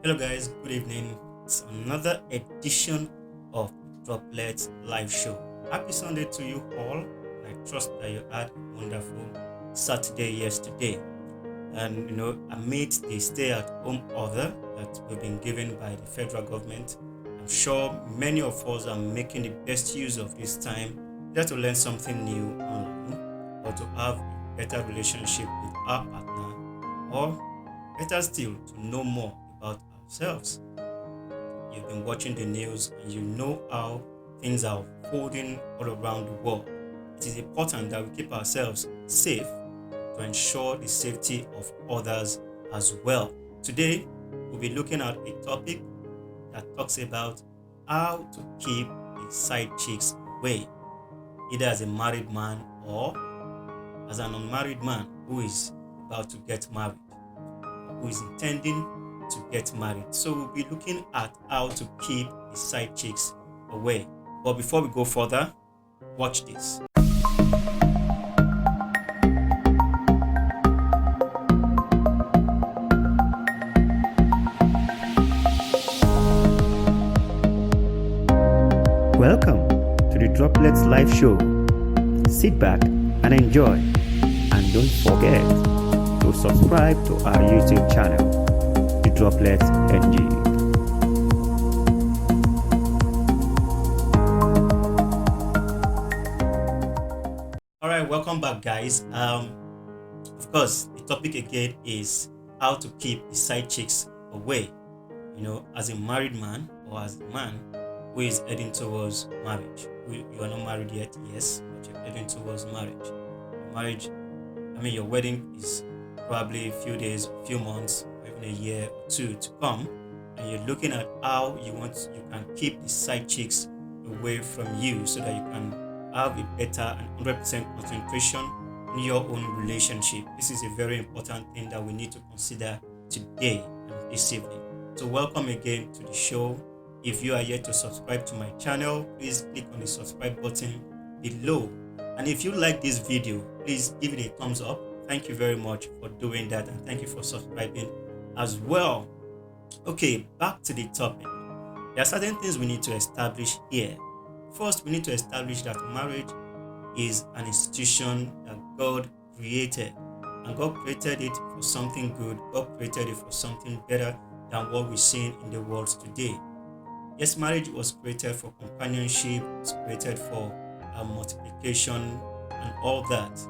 Hello, guys, good evening. It's another edition of Droplets Live Show. Happy Sunday to you all. I trust that you had a wonderful Saturday yesterday. And amidst the stay at home order that we've been given by the federal government, I'm sure many of us are making the best use of this time either to learn something new online or to have a better relationship with our partner, or better still, to know more about ourselves. You've been watching the news and you know how things are unfolding all around the world. It is important that we keep ourselves safe to ensure the safety of others as well. Today, we'll be looking at a topic that talks about how to keep the side chicks away, either as a married man or as an unmarried man who is about to get married, who is intending to get married. So we'll be looking at how to keep the side chicks away. But before we go further, watch this. Welcome to the Droplets Live Show. Sit back and enjoy. And don't forget to subscribe to our YouTube channel, The Droplets NG. All right, welcome back, guys. Of course, the topic again is how to keep the side chicks away. As a married man or as a man who is heading towards marriage. You are not married yet, yes, but you're heading towards marriage. Your wedding is probably a few days, a few months, or even a year or two to come, and you're looking at how you can keep the side chicks away from you so that you can have a better and 100% concentration in your own relationship. This is a very important thing that we need to consider today and this evening. So welcome again to the show. If you are yet to subscribe to my channel, please click on the subscribe button below. And if you like this video, please give it a thumbs up. Thank you very much for doing that, and thank you for subscribing as well. Okay, back to the topic. There are certain things we need to establish here. First, we need to establish that marriage is an institution that God created. And God created it for something good. God created it for something better than what we're seeing in the world today. Yes, marriage was created for companionship, it's created for multiplication and all that.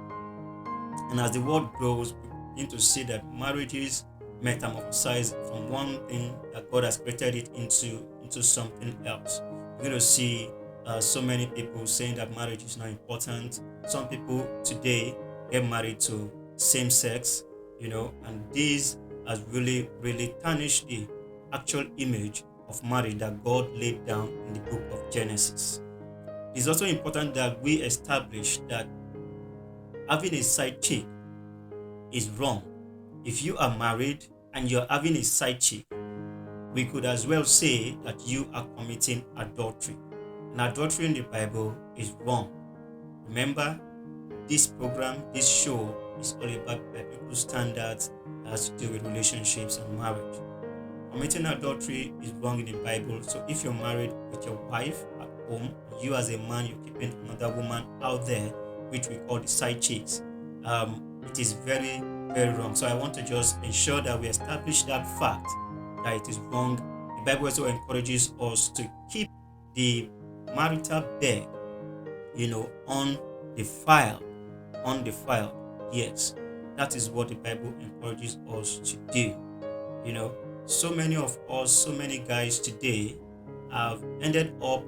And as the world grows, we begin to see that marriages metamorphosize from one thing that God has created it into something else. We're going to see so many people saying that marriage is not important. Some people today get married to same sex, and this has really, really tarnished the actual image of marriage that God laid down in the book of Genesis. It's also important that we establish that having a side chick is wrong. If you are married and you're having a side chick, we could as well say that you are committing adultery. And adultery in the Bible is wrong. Remember, this program, this show is all about biblical standards that has to do with relationships and marriage. Committing adultery is wrong in the Bible. So if you're married with your wife at home, you as a man, you're keeping another woman out there, which we call the side chicks, it is very, very wrong. So I want to just ensure that we establish that fact, that it is wrong. The Bible also encourages us to keep the marital bed, undefiled. Yes, that is what the Bible encourages us to do. So many of us, so many guys today have ended up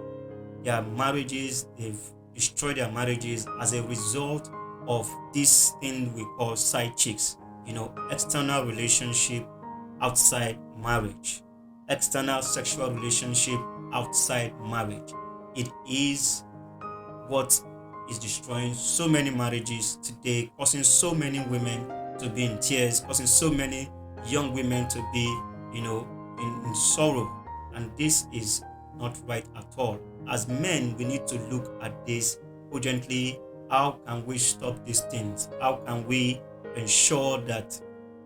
their marriages, they've destroyed their marriages as a result of this thing we call side chicks, external relationship outside marriage, external sexual relationship outside marriage. It is what is destroying so many marriages today, causing so many women to be in tears, causing so many young women to be in sorrow, and this is not right at all. As men, we need to look at this urgently. How can we stop these things? How can we ensure that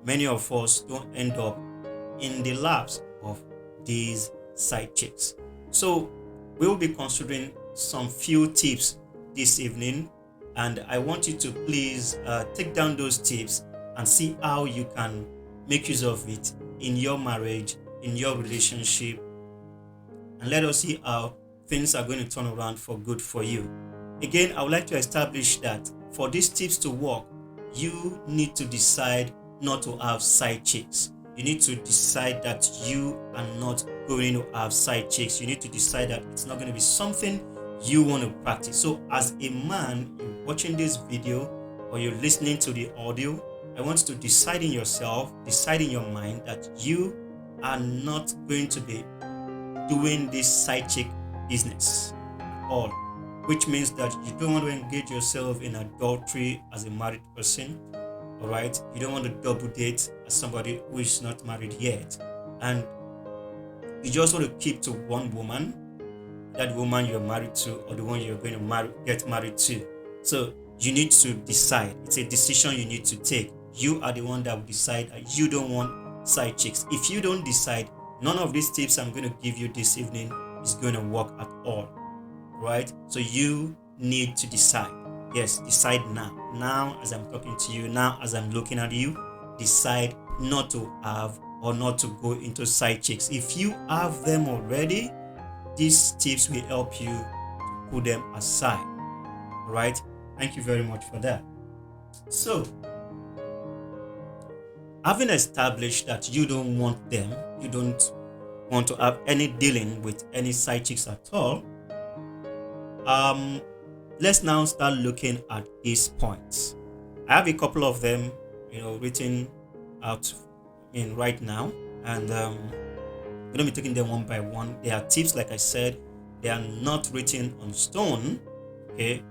many of us don't end up in the laps of these side chicks. So we'll be considering some few tips this evening, and I want you to please take down those tips and see how you can make use of it in your marriage, in your relationship, and let us see how things are going to turn around for good for you. Again, I would like to establish that for these tips to work, you need to decide not to have side chicks. You need to decide that you are not going to have side chicks. You need to decide that it's not going to be something you want to practice. So as a man, you're watching this video or you're listening to the audio, I want you to decide in yourself, decide in your mind that you are not going to be doing this side chick business at all, which means that you don't want to engage yourself in adultery as a married person. All right, you don't want to double date as somebody who is not married yet, and you just want to keep to one woman, that woman you're married to or the one you're going to get married to. So you need to decide. It's a decision you need to take. You are the one that will decide that you don't want side chicks. If you don't decide, none of these tips I'm going to give you this evening is going to work at all. Right? So you need to decide. Yes, decide now. Now, as I'm talking to you, now as I'm looking at you, decide not to have or not to go into side chicks. If you have them already, these tips will help you to put them aside. All right? Thank you very much for that. So, having established that you don't want them, you don't want to have any dealing with any side chicks at all, let's now start looking at these points. I have a couple of them, written out in right now, and I'm going to be taking them one by one. They are tips, like I said, they are not written on stone. Okay,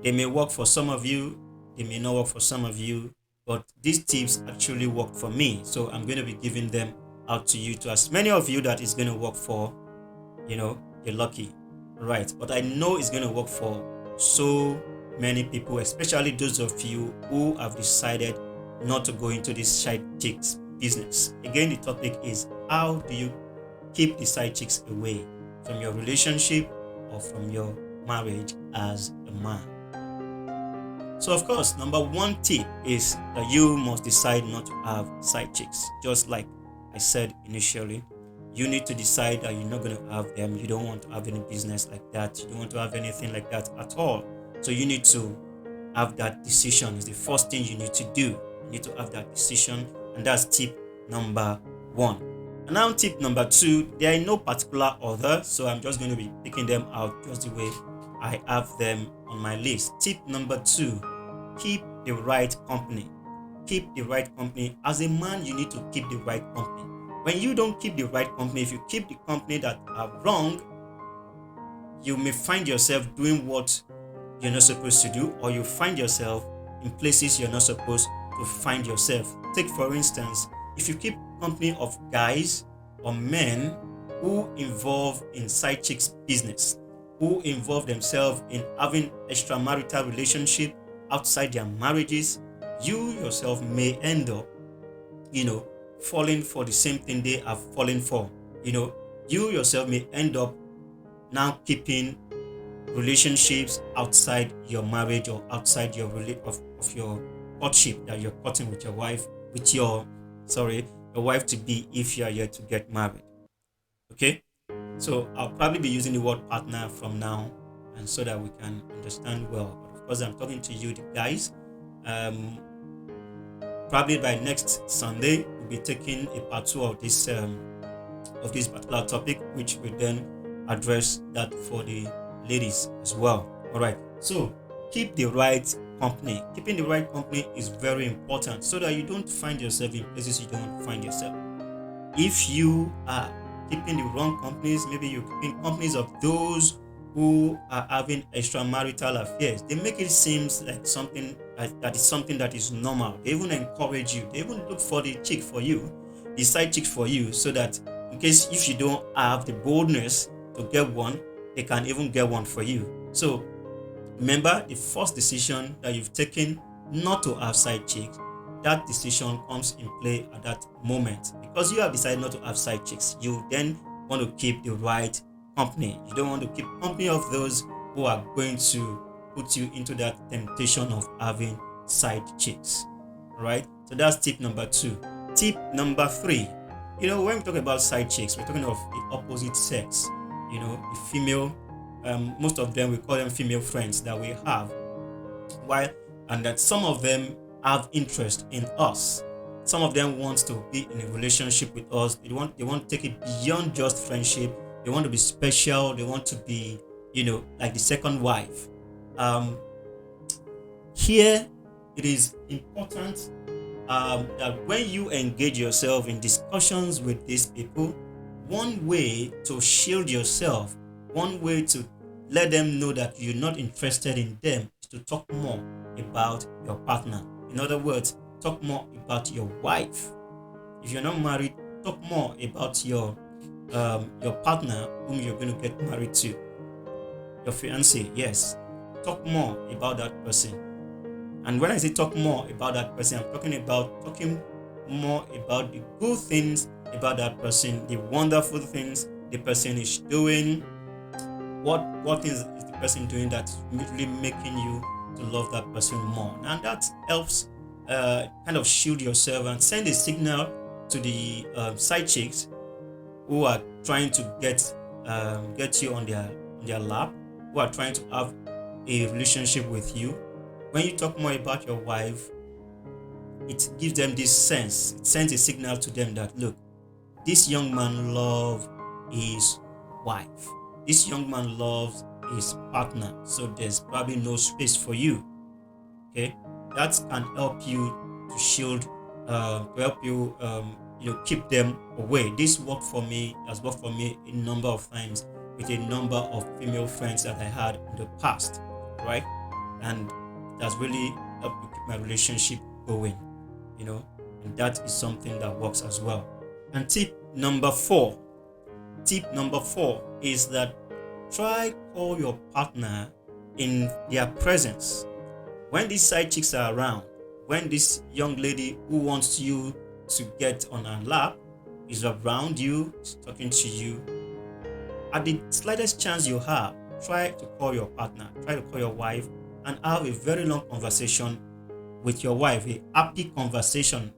they may work for some of you, they may not work for some of you, but these tips actually worked for me, so I'm going to be giving them out to you, to as many of you that is going to work for. You're lucky. Right, but I know it's going to work for so many people, especially those of you who have decided not to go into this side chicks business. Again, the topic is, how do you keep the side chicks away from your relationship or from your marriage as a man? So of course, number one tip is that you must decide not to have side chicks. Just like I said initially, you need to decide that you're not going to have them. You don't want to have any business like that. You don't want to have anything like that at all. So you need to have that decision. It's the first thing you need to do. You need to have that decision. And that's tip number one. And now tip number two, they are in no particular order. So I'm just going to be picking them out just the way I have them on my list. Tip number two, keep the right company. Keep the right company. As a man, you need to keep the right company. When you don't keep the right company, if you keep the company that are wrong, you may find yourself doing what you're not supposed to do, or you find yourself in places you're not supposed to find yourself. Take for instance, if you keep company of guys or men who involve in side chicks business, who involve themselves in having extramarital relationship outside their marriages, you yourself may end up, falling for the same thing they have fallen for. You yourself may end up now keeping relationships outside your marriage or outside your of your courtship that you're courting with your wife, with your wife to be, if you are yet to get married. Okay, so I'll probably be using the word partner from now, and so that we can understand well. But of course, I'm talking to you, the guys. Probably by next Sunday, we'll be taking a part 2 of this particular topic, which will then address that for the ladies as well. All right. So keep the right company. Keeping the right company is very important, so that you don't find yourself in places you don't find yourself. If you are keeping the wrong companies, maybe you're keeping companies of those who are having extramarital affairs, they make it seem like something that is something that is normal. They even encourage you. They even look for the chick for you, the side chick for you, so that in case if you don't have the boldness to get one, they can even get one for you. So remember, the first decision that you've taken not to have side chicks, that decision comes in play at that moment, because you have decided not to have side chicks, you then want to keep the right company. You don't want to keep company of those who are going to put you into that temptation of having side chicks. All right, so that's tip number 2. Tip number 3, when we talk about side chicks, we're talking of the opposite sex, the female. Most of them, we call them female friends that we have, while and that some of them have interest in us. Some of them want to be in a relationship with us. They want to take it beyond just friendship. They want to be special. They want to be, like the second wife. Here it is important that when you engage yourself in discussions with these people, one way to shield yourself, one way to let them know that you're not interested in them, is to talk more about your partner. In other words, talk more about your wife. If you're not married, talk more about your partner whom you're going to get married to, your fiance. Yes, talk more about that person. And when I say talk more about that person, I'm talking more about the good things about that person, the wonderful things the person is doing. What things is the person doing that's really making you to love that person more? And that helps kind of shield yourself and send a signal to the side chicks who are trying to get you on their lap, who are trying to have a relationship with you. When you talk more about your wife, it gives them this sense. It sends a signal to them that, look, this young man loves his wife. This young man loves his partner. So there's probably no space for you. Okay, that can help you to shield, to help you, keep them away. This worked for me. Has worked for me a number of times with a number of female friends that I had in the past, right? And it has really helped to keep my relationship going, and that is something that works as well. And tip number 4 is that try call your partner in their presence. When these side chicks are around, when this young lady who wants you to get on her lap is around you, is talking to you, at the slightest chance you have, try to call your partner, try to call your wife and have a very long conversation with your wife, a happy conversation,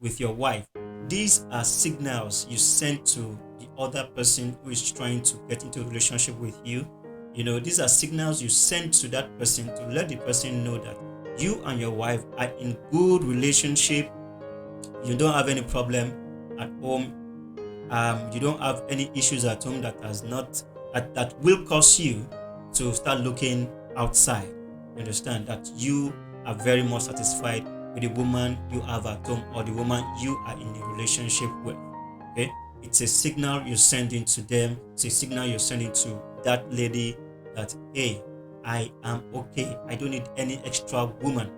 with your wife. These are signals you send to the other person who is trying to get into a relationship with you. These are signals you send to that person to let the person know that you and your wife are in good relationship. You don't have any problem at home. You don't have any issues at home that will cause you to start looking outside. You understand that you are very much satisfied with the woman you have at home or the woman you are in a relationship with. Okay, it's a signal you're sending to them. It's a signal you're sending to that lady that, hey, I am okay. I don't need any extra woman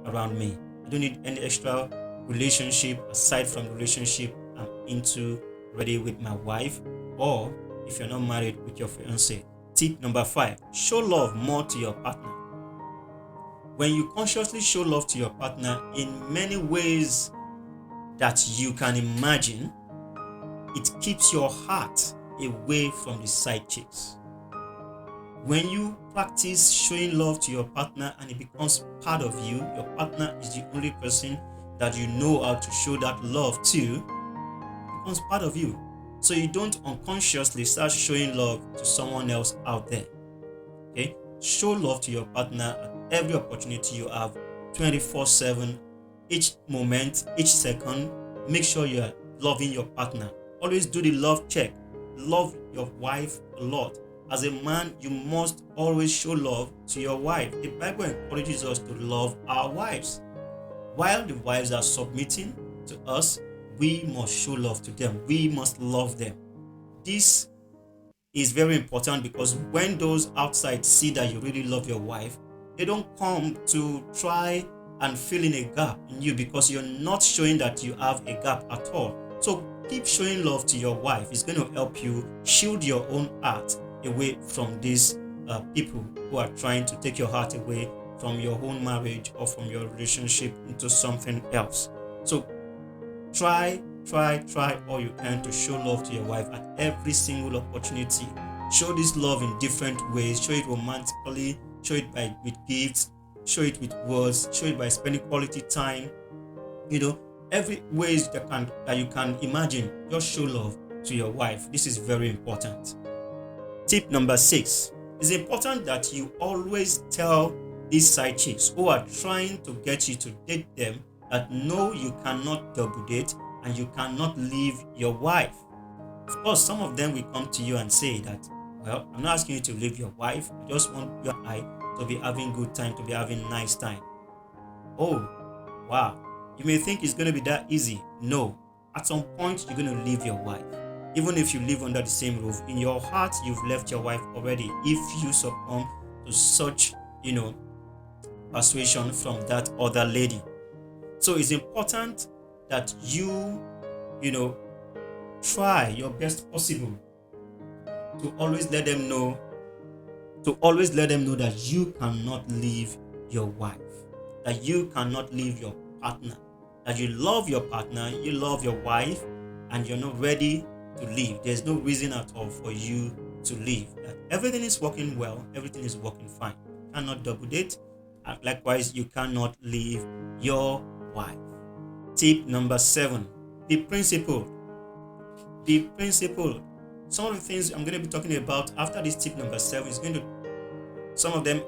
around me. I don't need any extra relationship aside from the relationship I'm into already with my wife, or if you're not married, with your fiance. Tip number 5, show love more to your partner. When you consciously show love to your partner in many ways that you can imagine, it keeps your heart away from the side chicks. When you practice showing love to your partner and it becomes part of you, your partner is the only person that you know how to show that love to, it becomes part of you. So you don't unconsciously start showing love to someone else out there. Okay? Show love to your partner at every opportunity you have, 24/7, each moment, each second. Make sure you are loving your partner. Always do the love check. Love your wife a lot. As a man, you must always show love to your wife. The Bible encourages us to love our wives. While the wives are submitting to us, we must show love to them. We must love them. This is very important because when those outside see that you really love your wife, they don't come to try and fill in a gap in you because you're not showing that you have a gap at all. So keep showing love to your wife. It's going to help you shield your own heart away from these people who are trying to take your heart away from your own marriage or from your relationship into something else. So try try all you can to show love to your wife at every single opportunity. Show this love in different ways. Show it romantically, show it with gifts, show it with words, show it by spending quality time. Every ways that you can imagine. Just show love to your wife. This is very important. Tip number 6. It's important that you always tell these side chicks who are trying to get you to date them that no, you cannot double date and you cannot leave your wife. Of course, some of them will come to you and say that, well, I'm not asking you to leave your wife. I just want you and I to be having good time, to be having nice time. Oh, wow. You may think it's going to be that easy. No. At some point, you're going to leave your wife. Even if you live under the same roof, in your heart, you've left your wife already. If you succumb to such, persuasion from that other lady. So it's important that you try your best possible to always let them know that you cannot leave your wife, that you cannot leave your partner, that you love your partner, you love your wife, and you're not ready to leave. There's no reason at all for you to leave. That everything is working well, everything is working fine. You cannot double date, and likewise, you cannot leave your wife. Tip number 7: be principled. Be principled. Some of the things I'm going to be talking about after this tip number 7 is going to, some of them,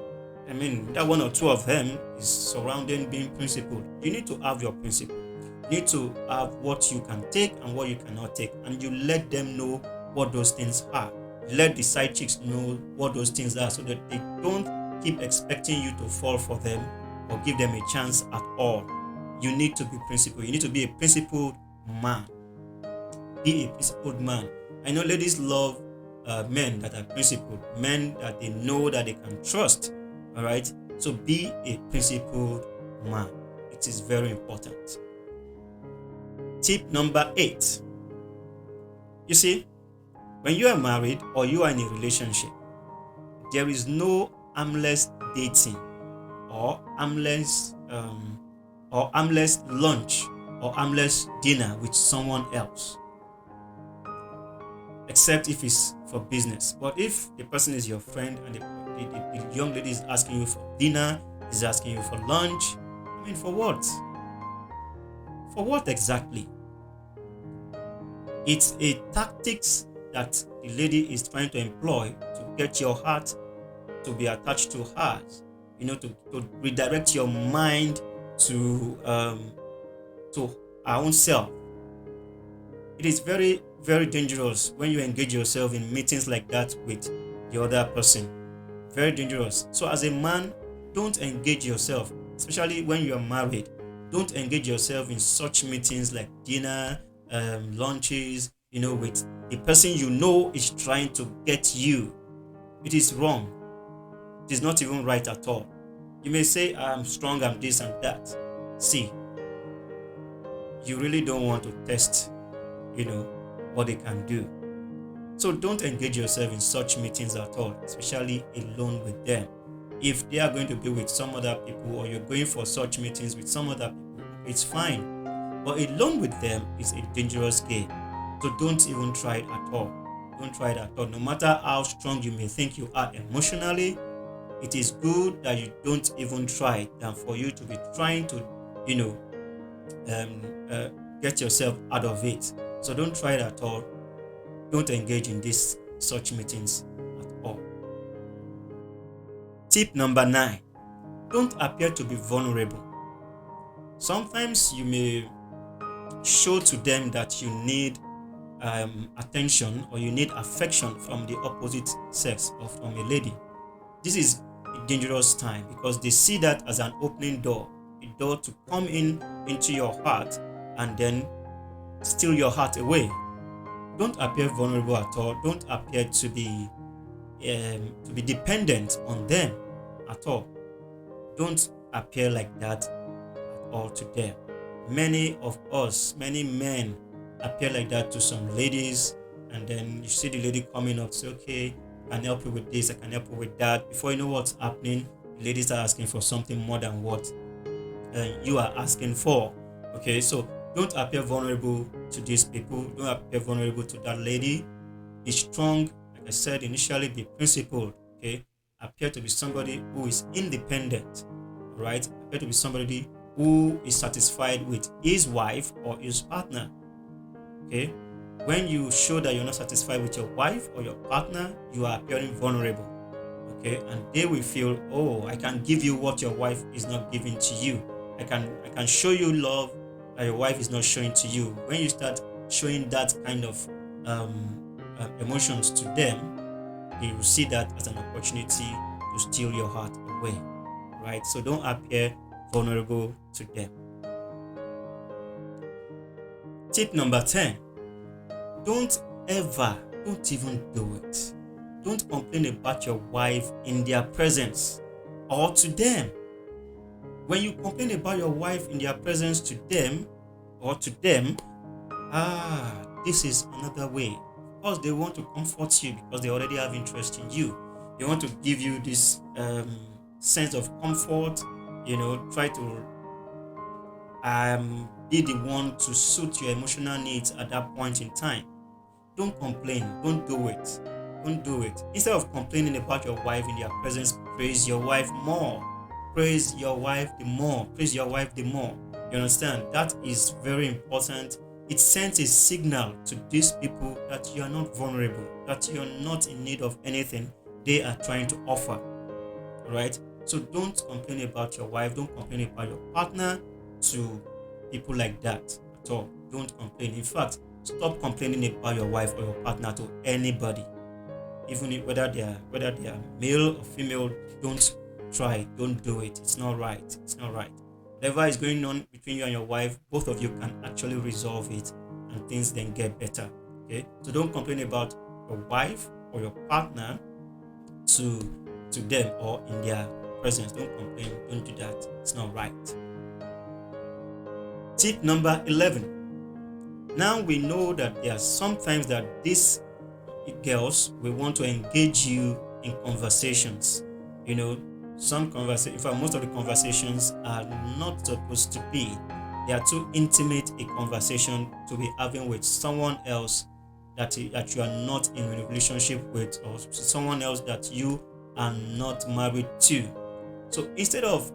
that one or two of them is surrounding being principled. You need to have your principle. You need to have what you can take and what you cannot take, and you let them know what those things are. Let the side chicks know what those things are so that they don't keep expecting you to fall for them or give them a chance at all. You need to be principled. You need to be a principled man. Be a principled man. I know ladies love men that are principled, men that they know that they can trust. All right. So be a principled man. It is very important. Tip number 8. You see, when you are married or you are in a relationship, there is no armless dating or armless lunch or armless dinner with someone else, except if it's for business. But if the person is your friend and the young lady is asking you for dinner, is asking you for lunch, for what? For what exactly? It's a tactics that the lady is trying to employ to get your heart to be attached to hers, to redirect your mind to our own self. It is very, very dangerous when you engage yourself in meetings like that with the other person. Very dangerous. So as a man, don't engage yourself, especially when you are married. Don't engage yourself in such meetings like dinner, lunches, with the person is trying to get you. It is wrong. It is not even right at all. You may say, I'm strong, I'm this and that. See, you really don't want to test, what they can do. So don't engage yourself in such meetings at all, especially alone with them. If they are going to be with some other people or you're going for such meetings with some other people, it's fine. But alone with them is a dangerous game. So don't even try it at all. Don't try it at all. No matter how strong you may think you are emotionally, it is good that you don't even try it than for you to be trying to, get yourself out of it. So don't try it at all. Don't engage in such meetings at all. Tip number 9. Don't appear to be vulnerable. Sometimes you may show to them that you need attention or you need affection from the opposite sex or from a lady. This is a dangerous time because they see that as an opening door, a door to come into your heart and then steal your heart away. Don't appear vulnerable at all. Don't appear to be dependent on them at all. Don't appear like that at all to them. Many men appear like that to some ladies, and then you see the lady coming up, say, okay, I can help you with this, I can help you with that. Before you know what's happening, the ladies are asking for something more than what you are asking for. Okay, so Don't appear vulnerable to these people. Don't appear vulnerable to that lady. Be strong. Like I said initially, be principled. Okay. Appear to be somebody who is independent. All right. Appear to be somebody who is satisfied with his wife or his partner. Okay. When you show that you're not satisfied with your wife or your partner, you are appearing vulnerable. Okay, and they will feel, oh, I can give you what your wife is not giving to you. I can show you love that your wife is not showing to you. When you start showing that kind of emotions to them, they will see that as an opportunity to steal your heart away. Right? So don't appear vulnerable to them. Tip number 10. Don't even do it. Don't complain about your wife in their presence or to them. When you complain about your wife in their presence to them or to them, this is another way. Of course, they want to comfort you because they already have interest in you. They want to give you this sense of comfort, try to be the one to suit your emotional needs at that point in time. Don't complain. Don't do it. Don't do it. Instead of complaining about your wife in their presence, praise your wife more. Praise your wife the more. Praise your wife the more. You understand? That is very important. It sends a signal to these people that you are not vulnerable, that you are not in need of anything they are trying to offer. Right? So don't complain about your wife. Don't complain about your partner to people like that at all. Don't complain. In fact, stop complaining about your wife or your partner to anybody, even whether they are male or female. Don't try. Don't do it. It's not right. It's not right. Whatever is going on between you and your wife, both of you can actually resolve it, and things then get better. Okay. So don't complain about your wife or your partner to them or in their presence. Don't complain. Don't do that. It's not right. Tip number 11. Now we know that there are sometimes that these girls will want to engage you in conversations. In fact, most of the conversations are not supposed to be. They are too intimate a conversation to be having with someone else that you are not in a relationship with, or someone else that you are not married to. So instead of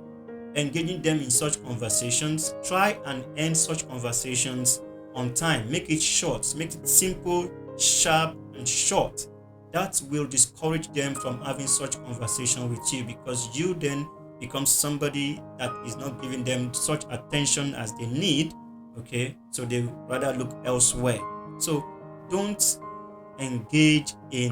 engaging them in such conversations, try and end such conversations on time. Make it short, make it simple, sharp, and short. That will discourage them from having such conversation with you, because you then become somebody that is not giving them such attention as they need. Okay, so they rather look elsewhere. So don't engage in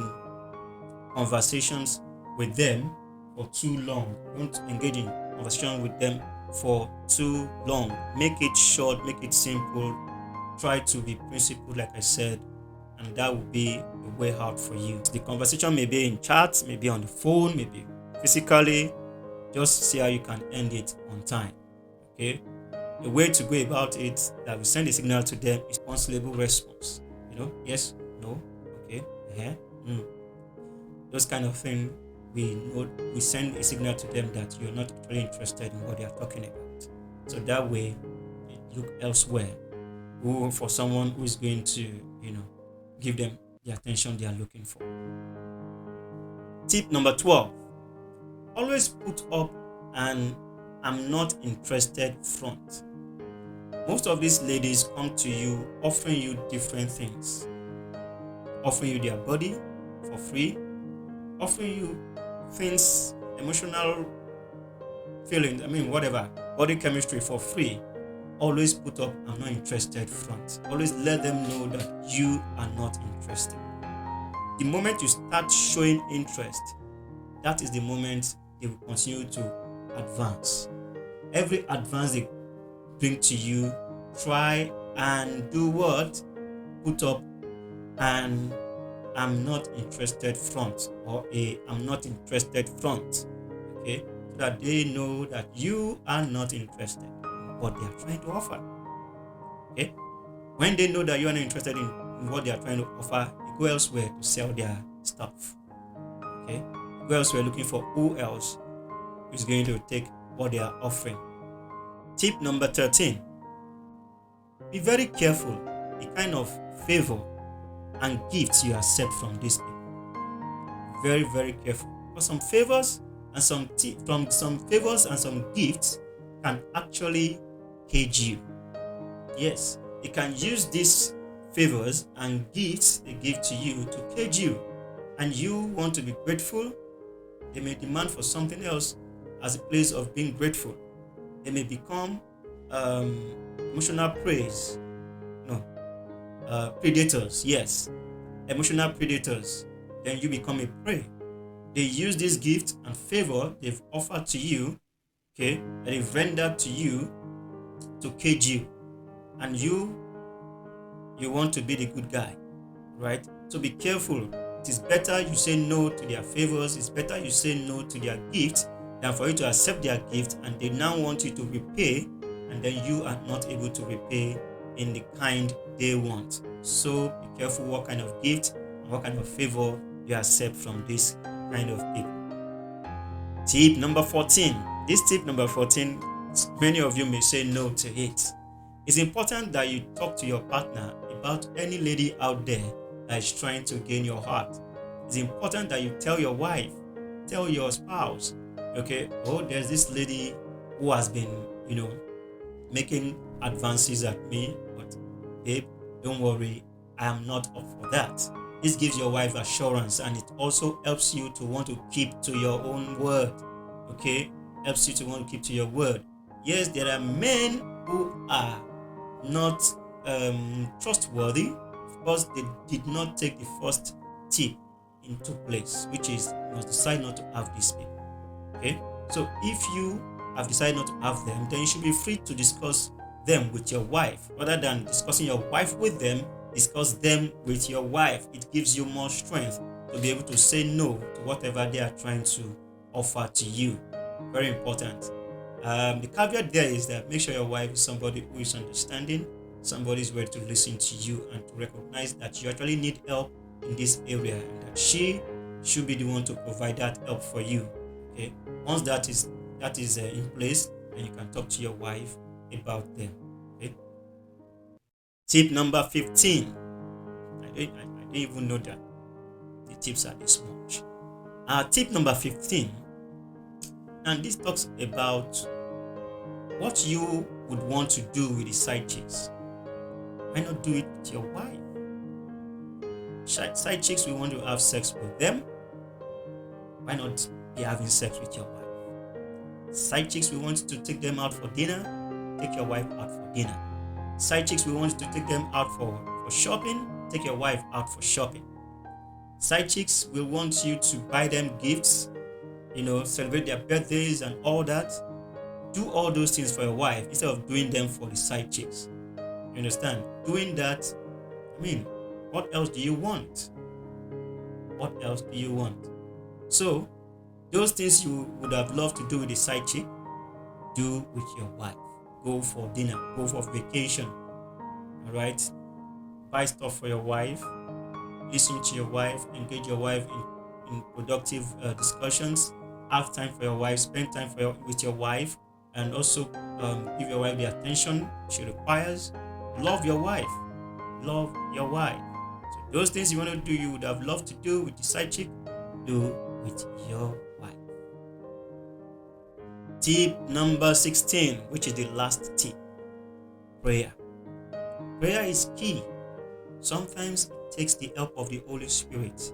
conversations with them for too long. Don't engage in conversation with them for too long. Make it short, make it simple. Try to be principled, like I said, and that will be the way out for you. The conversation may be in chats, maybe on the phone, maybe physically. Just see how you can end it on time. Okay. The way to go about it, that we send a signal to them, is responsible response. Yes, no, okay, those kind of things. We send a signal to them that you're not really interested in what they are talking about. So that way, look elsewhere, for someone who is going to, give them the attention they are looking for. Tip number 12. Always put up an "I'm not interested" front. Most of these ladies come to you offering you different things. Offering you their body for free. Offering you things, emotional feelings, whatever, body chemistry for free. Always put up "I'm not interested" front. Always let them know that you are not interested. The moment you start showing interest, that is the moment they will continue to advance. Every advance they bring to you, try and do what? Put up an "I'm not interested" front, or a "I'm not interested" front. Okay, so that they know that you are not interested in what they are trying to offer. Okay, when they know that you are not interested in what they are trying to offer, they go elsewhere to sell their stuff. Okay, go elsewhere looking for who else is going to take what they are offering. Tip number 13. be very careful the kind of favor and gifts you accept from these people. Very, very careful. For some favors and some favors and some gifts can actually cage you. Yes, they can use these favors and gifts they give to you to cage you. And you want to be grateful, they may demand for something else as a place of being grateful. They may become emotional praise. No, predators. Yes, emotional predators. Then you become a prey. They use this gift and favor they've offered to you, okay, that they've rendered to you to cage you. And you want to be the good guy, right? So be careful. It is better you say no to their favors. It's better you say no to their gifts than for you to accept their gift and they now want you to repay and then you are not able to repay in the kind they want. So be careful what kind of gift and what kind of favor you accept from this kind of people. Tip number 14. This tip number 14, many of you may say no to it. It's important that you talk to your partner about any lady out there that is trying to gain your heart. It's important that you tell your wife, tell your spouse, okay, oh, there's this lady who has been, making advances at me, but babe, don't worry, I am not up for that. This gives your wife assurance and it also helps you to want to keep to your own word, okay? Helps you to want to keep to your word. Yes, there are men who are not trustworthy because they did not take the first tip into place, which is you must decide not to have these people. Okay, so if you have decided not to have them, then you should be free to discuss them with your wife rather than discussing your wife with them. Discuss them with your wife. It gives you more strength to be able to say no to whatever they are trying to offer to you. Very important. The caveat there is that make sure your wife is somebody who is understanding, somebody is ready to listen to you and to recognize that you actually need help in this area and that she should be the one to provide that help for you. Okay, once that is in place, then you can talk to your wife about them. Okay. Tip number 15. I didn't even know that the tips are this much. Tip number 15, and this talks about what you would want to do with the side chicks. Why not do it with your wife? Side chicks, we want to have sex with them. Why not be having sex with your wife? Side chicks, we want to take them out for dinner. Take your wife out for dinner. Side chicks, we want to take them out for shopping. Take your wife out for shopping. Side chicks, we want you to buy them gifts, celebrate their birthdays and all that. Do all those things for your wife instead of doing them for the side chicks. You understand? Doing that, what else do you want? What else do you want? So, those things you would have loved to do with the side chick, do with your wife. Go for dinner, go for vacation. All right? Buy stuff for your wife. Listen to your wife, engage your wife in productive discussions. Have time for your wife, spend time with your wife, and also give your wife the attention she requires. Love your wife. Love your wife. So those things you want to do, you would have loved to do with the side chick, do with your wife. Tip number 16, which is the last tip. Prayer. Prayer is key. Sometimes it takes the help of the Holy Spirit,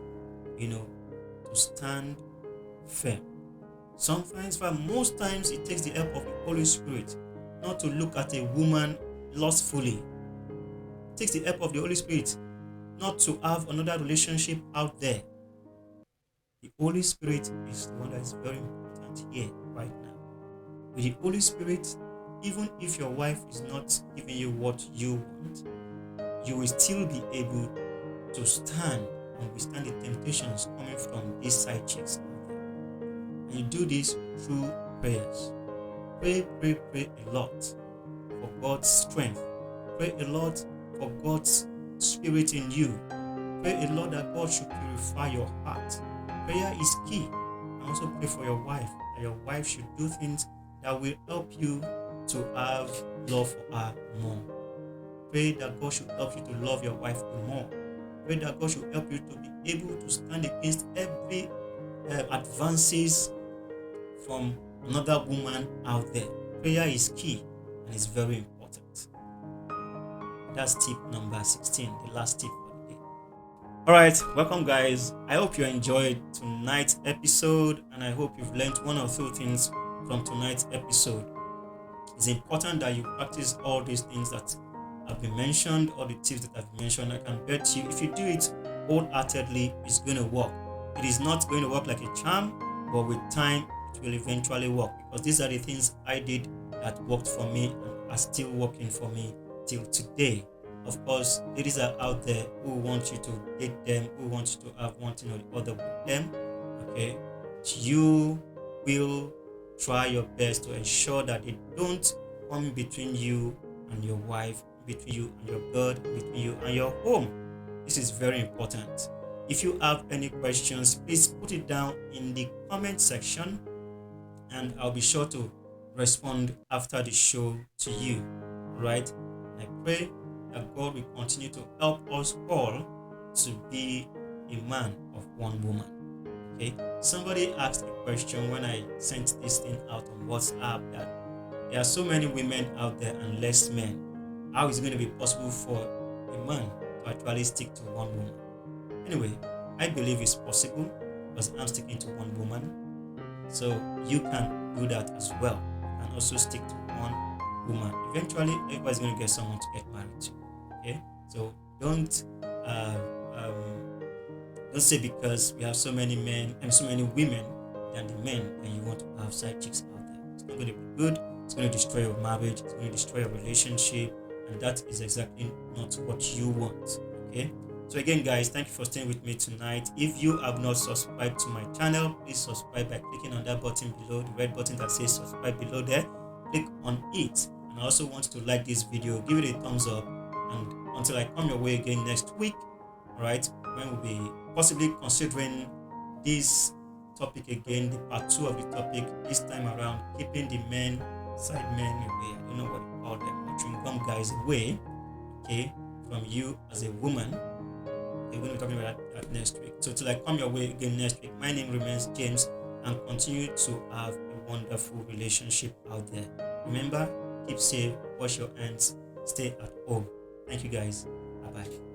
to stand firm. Sometimes, but most times, it takes the help of the Holy Spirit not to look at a woman lustfully. It takes the help of the Holy Spirit not to have another relationship out there. The Holy Spirit is the one that is very important here, right now. With the Holy Spirit, even if your wife is not giving you what you want, you will still be able to stand and withstand the temptations coming from these side chicks out there. And you do this through prayers. Pray a lot for God's strength. Pray a lot for God's spirit in you. Pray a lot that God should purify your heart. Prayer is key. And also pray for your wife, that your wife should do things that will help you to have love for her more. Pray that God should help you to love your wife more. Pray that God should help you to be able to stand against every advances from another woman out there. Prayer is key and it's very important. That's tip number 16, the last tip for the day. All right, welcome guys. I hope you enjoyed tonight's episode and I hope you've learned one or two things from tonight's episode. It's important that you practice all these things that have been mentioned, all the tips that I've mentioned. I can bet you if you do it wholeheartedly, it's going to work. It is not going to work like a charm, but with time, it will eventually work, because these are the things I did that worked for me and are still working for me till today. Of course, ladies are out there who want you to date them, who want you to have one thing or the other with them. Okay, you will try your best to ensure that they don't come between you and your wife, between you and your God, between you and your home. This is very important. If you have any questions, please put it down in the comment section and I'll be sure to respond after the show to you. Right? I pray that God will continue to help us all to be a man of one woman. Okay? Somebody asked a question when I sent this thing out on WhatsApp that there are so many women out there and less men. How is it going to be possible for a man to actually stick to one woman? Anyway, I believe it's possible because I'm sticking to one woman. So you can do that as well. You can also stick to one woman. Eventually, everybody's going to get someone to get married to. Okay? So don't say because we have so many men and so many women than the men, and you want to have side chicks out there. It's not going to be good. It's going to destroy your marriage. It's going to destroy your relationship, and that is exactly not what you want. Okay? So again, guys, thank you for staying with me tonight. If you have not subscribed to my channel, please subscribe by clicking on that button below, the red button that says subscribe below there. Click on it. And I also want you to like this video, give it a thumbs up, and until I come your way again next week, all right, when we'll be possibly considering this topic again, the part 2 of the topic, this time around, keeping the side men away. I don't know what you call them, or chewing gum guys away, okay, from you as a woman. Okay, we're going to be talking about that next week. So till I come your way again next week, my name remains James, and continue to have a wonderful relationship out there. Remember, keep safe, wash your hands, stay at home. Thank you guys. Bye-bye.